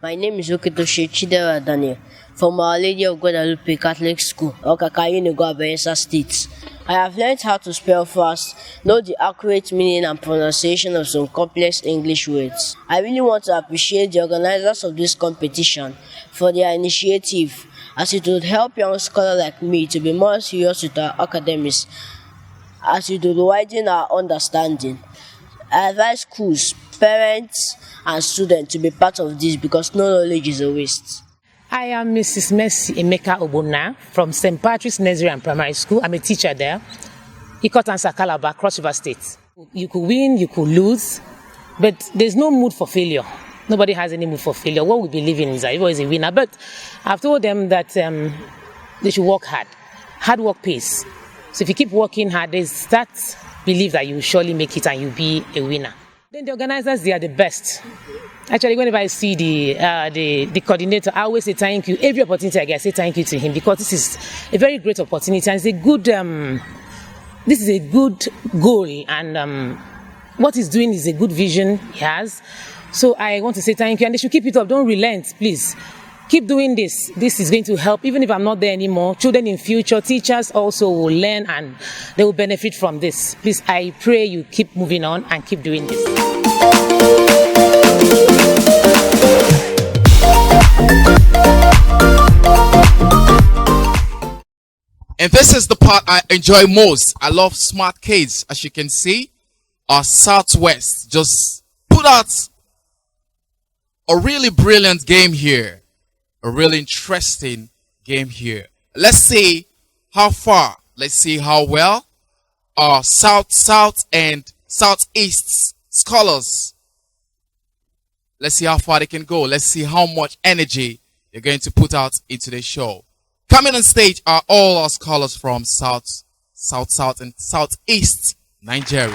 My name is Okitoshi Chidera Daniel from Our Lady of Guadalupe Catholic School, Okakayunigo, Bayelsa State. I have learned how to spell fast, know the accurate meaning and pronunciation of some complex English words. I really want to appreciate the organizers of this competition for their initiative, as it would help young scholars like me to be more serious with our academics, as it would widen our understanding. I advise schools, parents, and students to be part of this because no knowledge is a waste. I am Mrs. Mercy Emeka Obona from St. Patrick's Nursery and Primary School. I'm a teacher there. Ikotansa Calabar, Cross River State. You could win, you could lose, but there's no mood for failure. Nobody has any mood for failure. What we believe in is that everyone is a winner. But I've told them that they should work hard. Hard work pays. So if you keep working hard, there's that belief that you will surely make it and you'll be a winner. Then the organizers, they are the best. Actually, whenever I see the coordinator, I always say thank you. Every opportunity I get, I say thank you to him because this is a very great opportunity and it's a good. This is a good goal and what he's doing is a good vision he has. So I want to say thank you and they should keep it up. Don't relent, please. Keep doing this. This is going to help. Even if I'm not there anymore, children in future, teachers also will learn and they will benefit from this. Please, I pray you keep moving on and keep doing this. And this is the part I enjoy most. I love smart kids. As you can see, our Southwest just put out a really brilliant game here. A really interesting game here. Let's see how far. Let's see how well our South and Southeast scholars. Let's see how far they can go. Let's see how much energy they're going to put out into the show. Coming on stage are all our scholars from South, and Southeast Nigeria.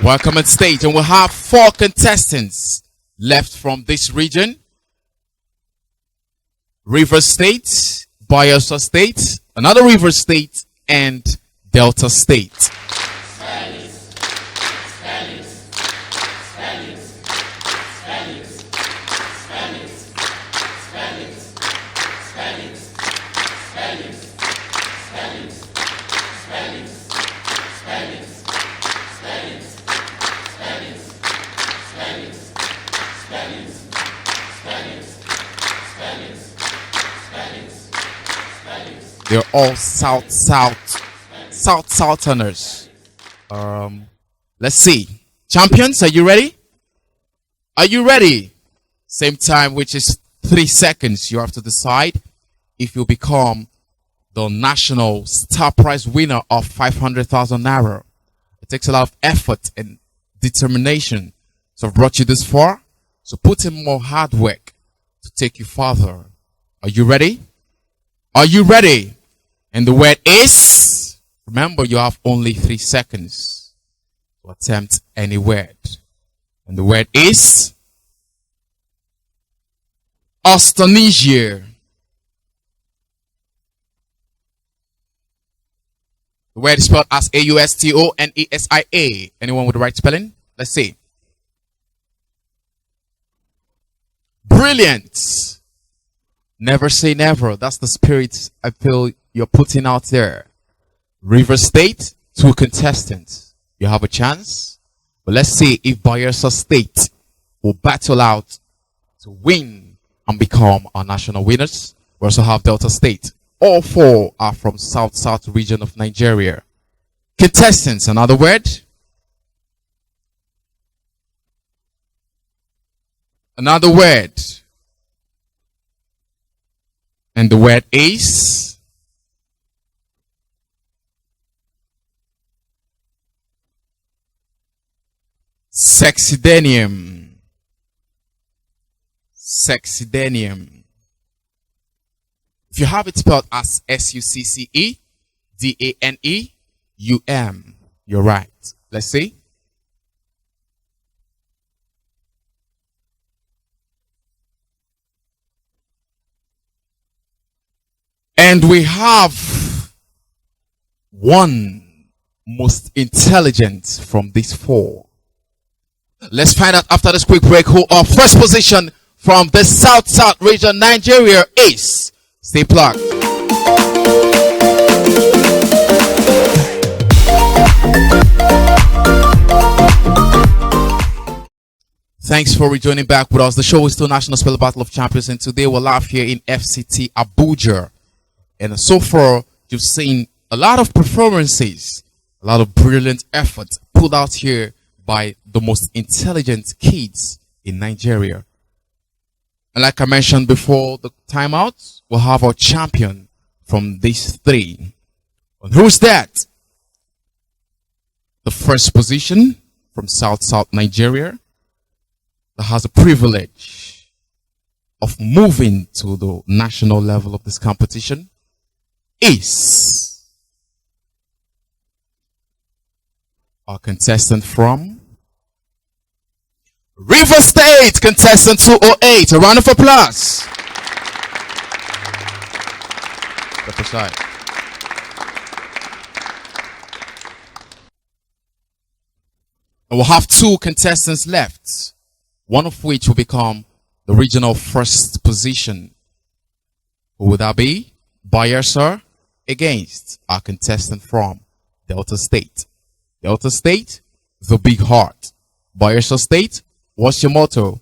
Welcome on stage, and we'll have 4 contestants left from this region. Rivers State, Bayelsa State, another Rivers State, and Delta State. They're all Southerners. Let's see. Champions, are you ready? Are you ready? Same time, which is 3 seconds. You have to decide if you become the national star prize winner of 500,000 naira. It takes a lot of effort and determination to have brought you this far. So put in more hard work to take you further. Are you ready? Are you ready? And the word is, remember you have only 3 seconds to attempt any word. And the word is Austonesia. The word is spelled as Austonesia. Anyone with the right spelling? Let's see. Brilliant. Never say never. That's the spirit I feel you're putting out there. River State, 2 contestants. You have a chance. But let's see if Bayelsa State will battle out to win and become our national winners. We also have Delta State. All 4 are from South region of Nigeria. Contestants, another word. Another word. And the word is sexidenium. Sexidenium. If you have it spelled as Succedaneum, you're right. Let's see. And we have one most intelligent from these 4. Let's find out after this quick break who our first position from the South region Nigeria is. Stay plugged. Thanks for rejoining back with us. The show is still National Spell Battle of Champions, and today we're live here in FCT Abuja. And so far, you've seen a lot of performances, a lot of brilliant effort put out here by the most intelligent kids in Nigeria. And like I mentioned before the timeout, we'll have our champion from these 3. And who's that? The first position from South Nigeria that has the privilege of moving to the national level of this competition is our contestant from River State, contestant 208. A round of applause. Step aside. And we'll have 2 contestants left, one of which will become the regional first position. Who would that be? Bayelsa against our contestant from Delta State. Delta State, the big heart. Bayelsa State, what's your motto?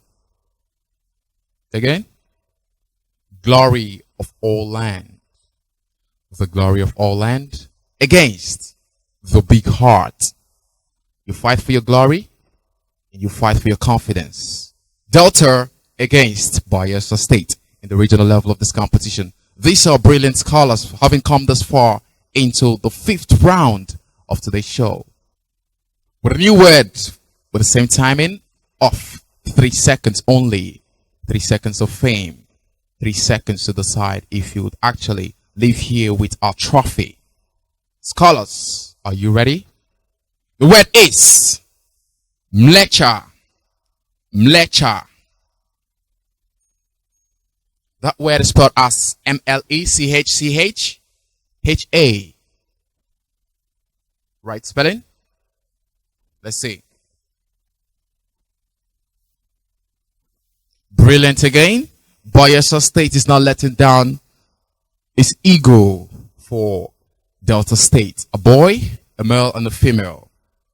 Again? Glory of all land. The glory of all land against the big heart. You fight for your glory and you fight for your confidence. Delta against Bayelsa State in the regional level of this competition. These are brilliant scholars having come this far into the 5th round of today's show. With a new word, with the same timing of 3 seconds only. 3 seconds of fame. 3 seconds to decide if you would actually leave here with our trophy. Scholars, are you ready? The word is Mlecha. Mlecha. That word is spelled as M-L-E-C-H-C-H-H-A. Right spelling? Let's see. Brilliant again. Bayelsa State is not letting down its ego for Delta State. A boy, a male, and a female.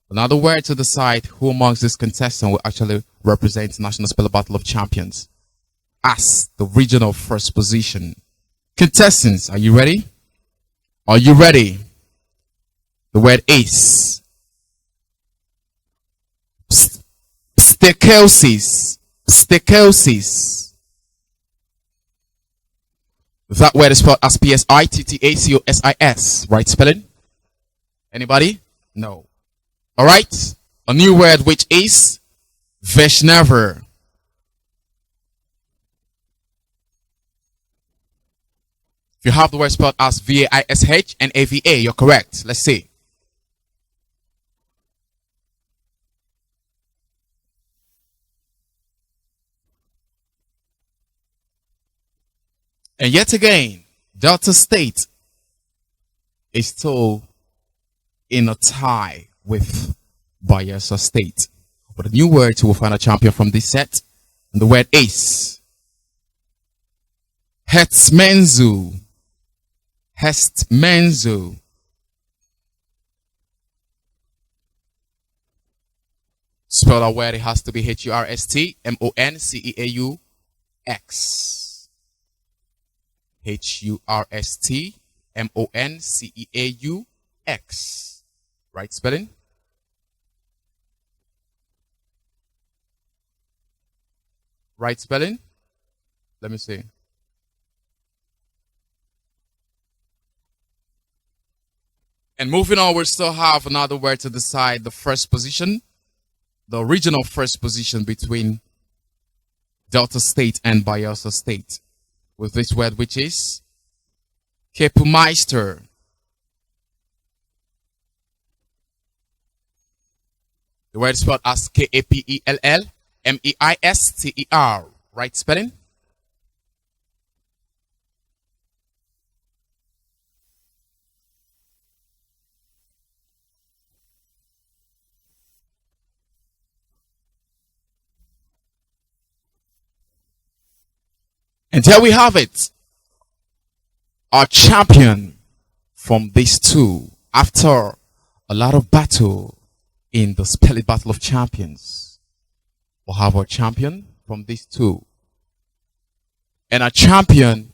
Another word to decide who amongst this contestant will actually represent National Spell Battle of Champions as the regional first position. Contestants, are you ready? Are you ready? The word is Stekelsis. Stekelsis. That word is spelled as P-S-I-T-T-A-C-O-S-I-S. Right spelling? Anybody? No. Alright. A new word which is Vaishnaver. If you have the word spelled as V-A-I-S-H-N-A-V-A, you're correct. Let's see. And yet again, Delta State is still in a tie with Bayelsa State. But a new word to will find a champion from this set. And the word is Hestmenzu. Hestmenzu. Spell out where it has to be Hurstmonceaux. Hurstmonceaux. Right spelling? Right spelling? Let me see. And moving on, we still have another word to decide the first position, the original first position between Delta State and Bayelsa State, with this word, which is Kepumeister. The word is spelled as Kapellmeister. Right spelling? And there we have it. Our champion from these two, after a lot of battle in the Spell It Battle of Champions, we'll have our champion from these two. And our champion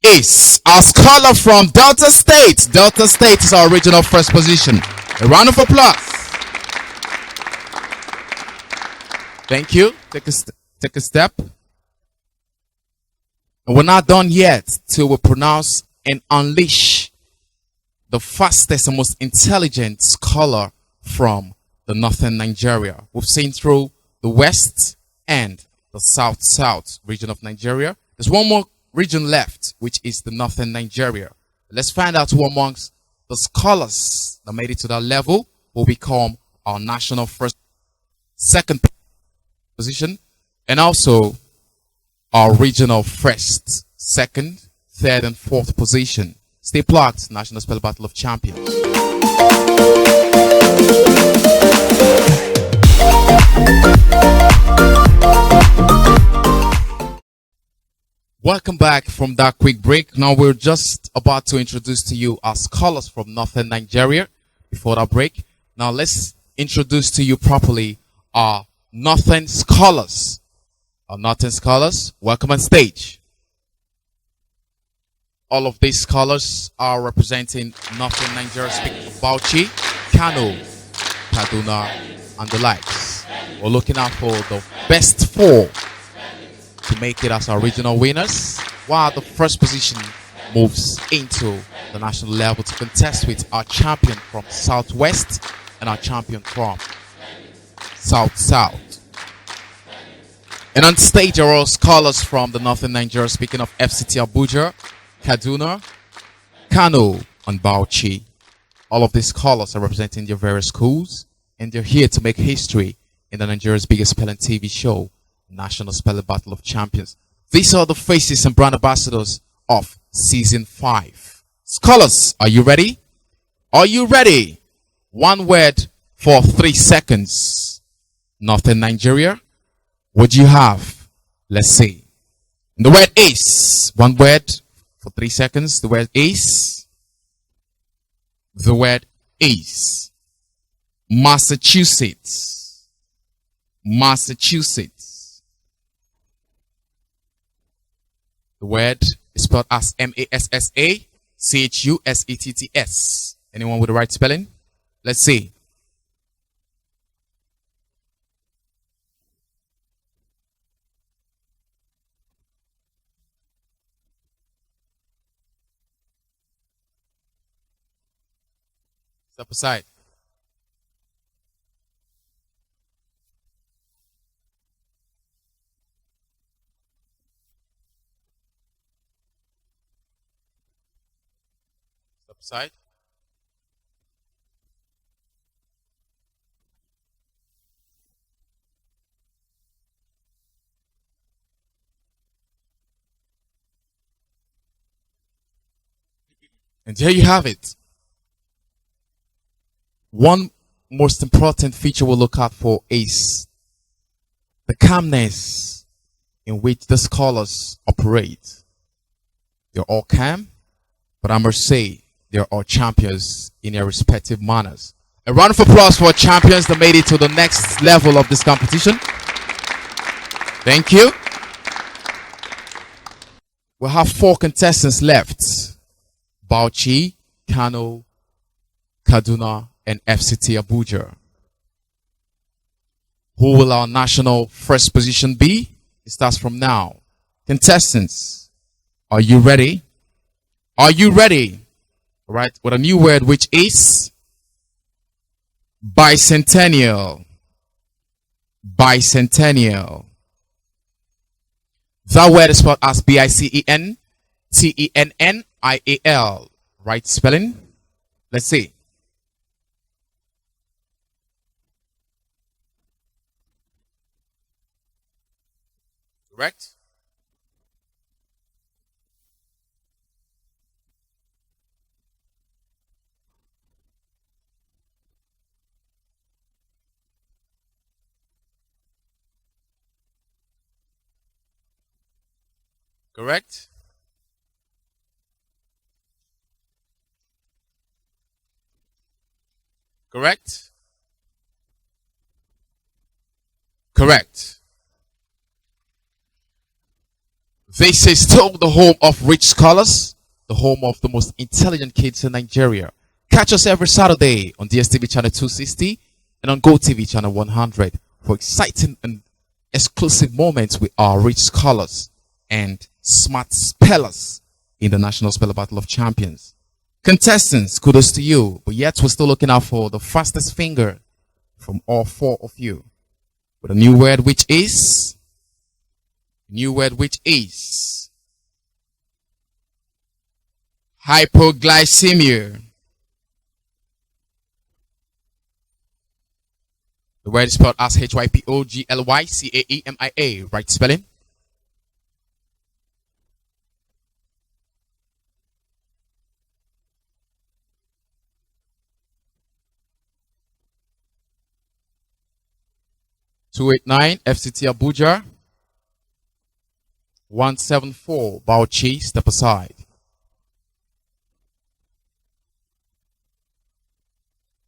is our scholar from Delta State. Delta State is our original first position. A round of applause. Thank you. Take a step. And we're not done yet till we pronounce and unleash the fastest and most intelligent scholar from the northern Nigeria. We've seen through the west and the south region of Nigeria. There's one more region left, which is the northern Nigeria. Let's find out who amongst the scholars that made it to that level will become our national second position, and also our regional first, second, third, and fourth position. Stay plugged, National Spell Battle of Champions. Welcome back from that quick break. Now we're just about to introduce to you our scholars from northern Nigeria. Before that break, now let's introduce to you properly our northern scholars. Our northern scholars, welcome on stage. All of these scholars are representing northern Nigeria, speaking of Bauchi, Kano, Kaduna, and the likes. We're looking out for the best four to make it as our regional winners, while the first position moves into the national level to contest with our champion from Southwest and our champion from South. And on stage are all scholars from the northern Nigeria, speaking of FCT Abuja, Kaduna, Kano, and Bauchi. All of these scholars are representing their various schools, and they're here to make history in the Nigeria's biggest spelling TV show, National Spelling Battle of Champions. These are the faces and brand ambassadors of Season 5. Scholars, are you ready? Are you ready? One word for 3 seconds. Northern Nigeria. What do you have? Let's see. The word is. One word for 3 seconds. The word is. The word is. Massachusetts. Massachusetts. The word is spelled as Massachussetts. Anyone with the right spelling? Let's see. Step aside. Step aside. And there you have it. One most important feature we'll look out for is the calmness in which the scholars operate. They're all calm, but I must say they're all champions in their respective manners. A round of applause for champions that made it to the next level of this competition. Thank you. We have 4 contestants left. Bauchi, Kano, Kaduna, and FCT Abuja. Who will our national first position be? It starts from now. Contestants, are you ready? Are you ready? All right, with a new word which is bicentennial. Bicentennial. That word is spelled as Bicentennial. Right spelling? Let's see. Correct? Correct? Correct? Correct. This is still the home of rich scholars, the home of the most intelligent kids in Nigeria. Catch us every Saturday on DSTV channel 260 and on GoTV channel 100 for exciting and exclusive moments with our rich scholars and smart spellers in the National Speller Battle of Champions. Contestants, kudos to you, but yet we're still looking out for the fastest finger from all 4 of you. With a new word which is hypoglycemia. The word is spelled as Hypoglycaemia. Right spelling? (289) FCT Abuja. 174 Bauchi, step aside.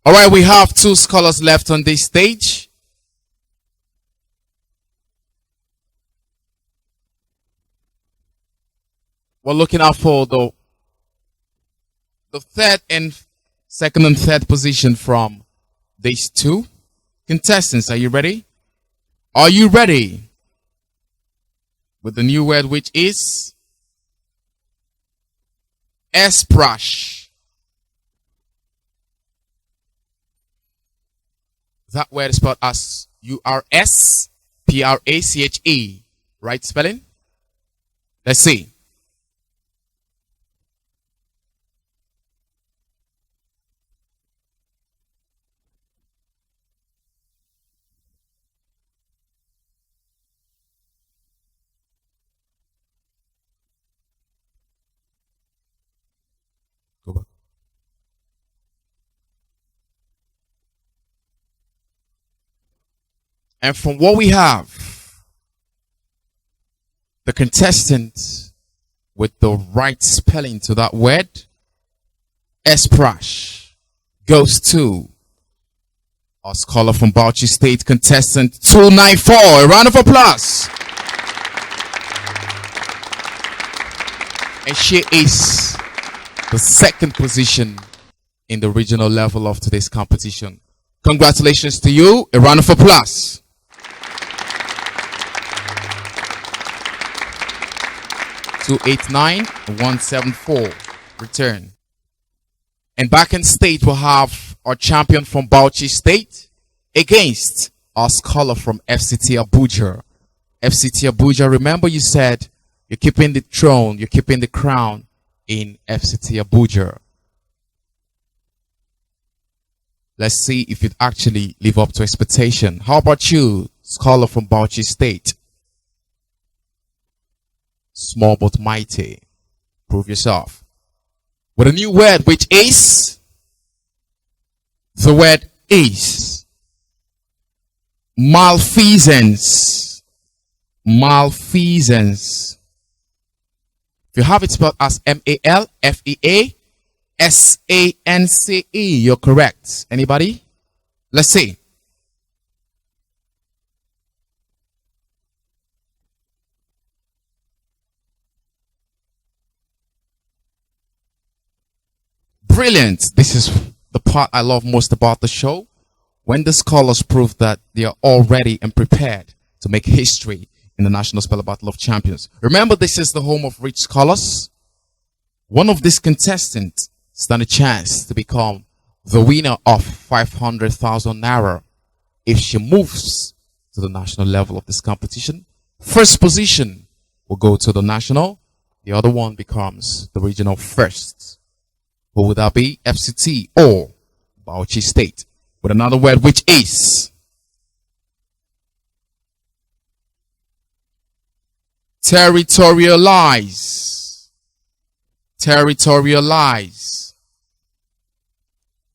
All right, we have 2 scholars left on this stage. We're looking out for the second and third position from these 2 contestants. Are you ready? Are you ready? With the new word which is esprash. That word is spelled as URSPRACHE. Right spelling? Let's see. Go back. And from what we have, the contestant with the right spelling to that word, esprash, goes to our scholar from Bauchi State, contestant 294. A round of applause. And she is the second position in the regional level of today's competition. Congratulations to you. A round of applause. (289) 174. Return. And back in state, we'll have our champion from Bauchi State against our scholar from FCT Abuja. FCT Abuja, remember you said you're keeping the throne, you're keeping the crown in FCT Abuja. Let's see if it actually live up to expectation. How about you, scholar from Bauchi State? Small but mighty. Prove yourself. With a new word which is the word is malfeasance. Malfeasance. If you have it spelled as Malfeasance, you're correct. Anybody? Let's see. Brilliant. This is the part I love most about the show. When the scholars prove that they are all ready and prepared to make history in the National Spelling Battle of Champions. Remember, this is the home of rich scholars. One of these contestants stand a chance to become the winner of 500,000 naira if she moves to the national level of this competition. First position will go to the national. The other one becomes the regional first. Who would that be? FCT or Bauchi State? With another word, which is territorialize. Territorialize.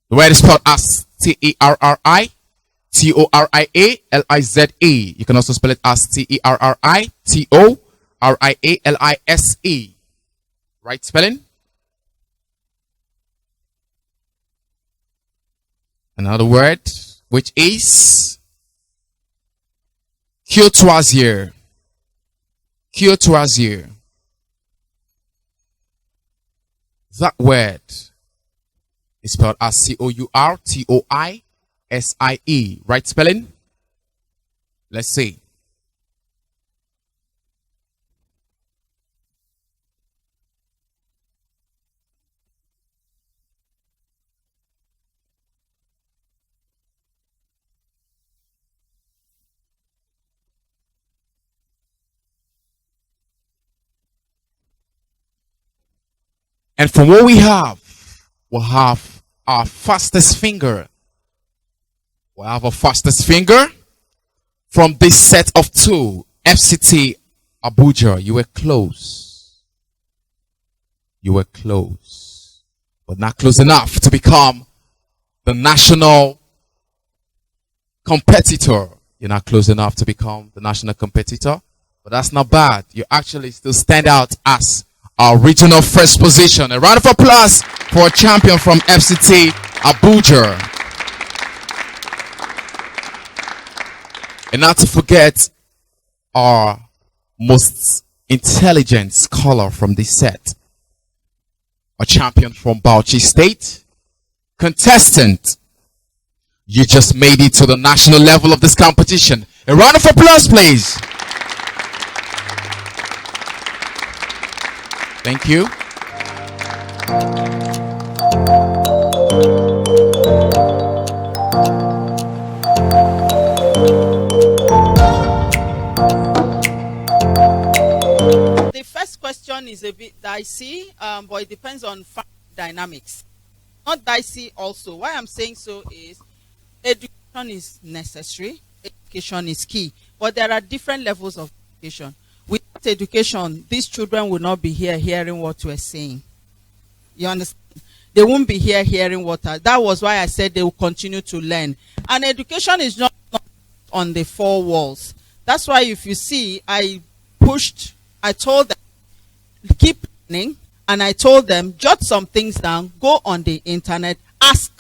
The word is spelled as Territorialize. You can also spell it as Territorialise. Right spelling? Another word, which is courtoisier. Courtoisier. That word is spelled as Courtoisie. Right spelling? Let's see. And from what we'll have our fastest finger. We'll have our fastest finger from this set of two. FCT Abuja, you were close. You were close. But not close enough to become the national competitor. You're not close enough to become the national competitor. But that's not bad. You actually still stand out as our regional first position. A round of applause for a champion from FCT Abuja. And not to forget our most intelligent scholar from this set. A champion from Bauchi State. Contestant, you just made it to the national level of this competition. A round of applause, please. Thank you. The first question is a bit dicey, but it depends on dynamics. Not dicey also. Why I'm saying so is education is necessary. Education is key. But there are different levels of education. Without education, these children will not be here hearing what we're saying. You understand? They won't be here hearing what that was why I said they will continue to learn. And education is not on the four walls. That's why if you see, I told them, keep learning, and I told them, jot some things down, go on the internet, ask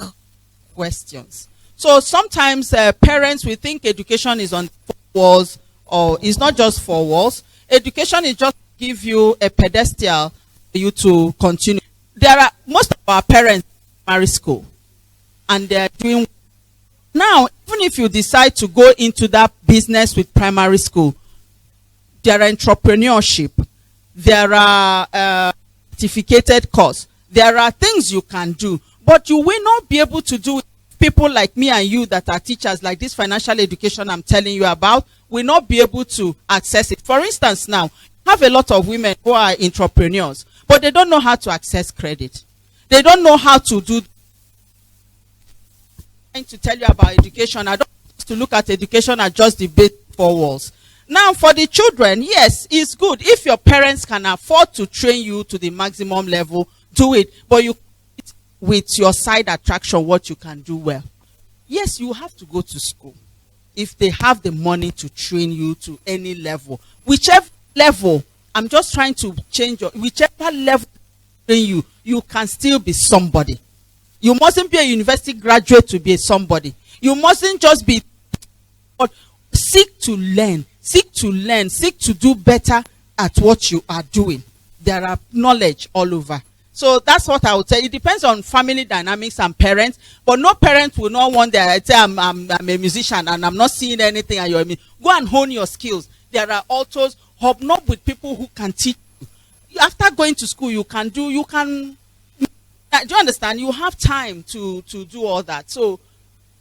questions. So sometimes parents will think education is on four walls, or it's not just four walls. Education is just to give you a pedestal for you to continue. Most of our parents primary school, and they're doing now. Even if you decide to go into that business with primary school, there are entrepreneurship, there are certificated course, there are things you can do, but you will not be able to do it. People like me and you that are teachers, like this financial education I'm telling you about, will not be able to access it. For instance, now, have a lot of women who are entrepreneurs, but they don't know how to access credit. They don't know how to do. I'm trying to tell you about education. I don't want to look at education as just the big four walls. Now, for the children, yes, it's good. If your parents can afford to train you to the maximum level, do it. But you, with your side attraction, what you can do well. Yes, you have to go to school. If they have the money to train you to any level, whichever level I'm just trying to change your, whichever level you can still be somebody. You mustn't be a university graduate to be a somebody. You mustn't just be, but seek to learn, seek to do better at what you are doing. There are knowledge all over. So that's what I would say. It depends on family dynamics and parents, but no parent will not want their, say I'm a musician and I'm not seeing anything and you're, go and hone your skills. There are altars, hobnob with people who can teach you. After going to school, you can, do you understand? You have time to do all that. So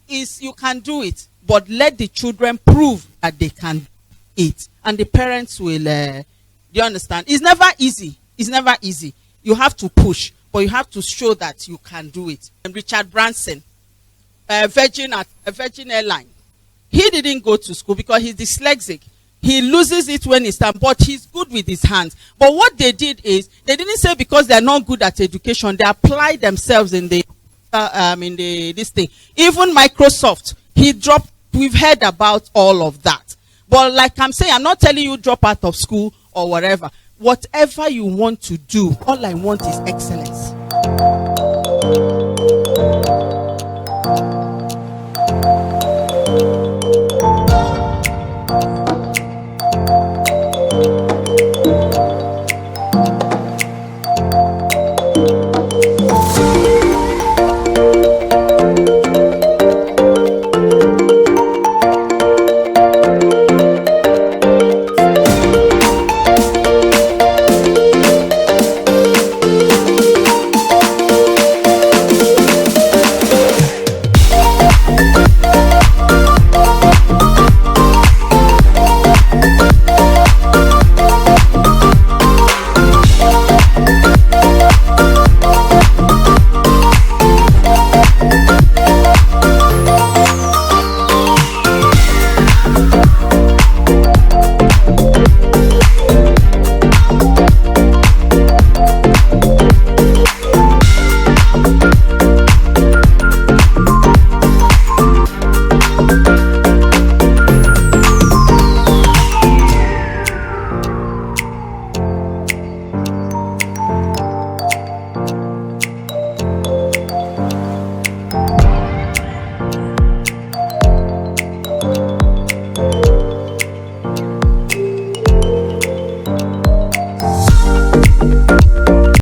you can do it, but let the children prove that they can do it. And the parents will, do you understand? It's never easy. It's never easy. You have to push, but you have to show that you can do it. And Richard Branson, Virgin Airline, he didn't go to school because he's dyslexic. He loses it when he's done, but he's good with his hands. But what they did is, they didn't say because they're not good at education, they apply themselves in this thing. Even Microsoft, we've heard about all of that. But like I'm saying, I'm not telling you drop out of school or whatever. Whatever you want to do, all I want is excellence.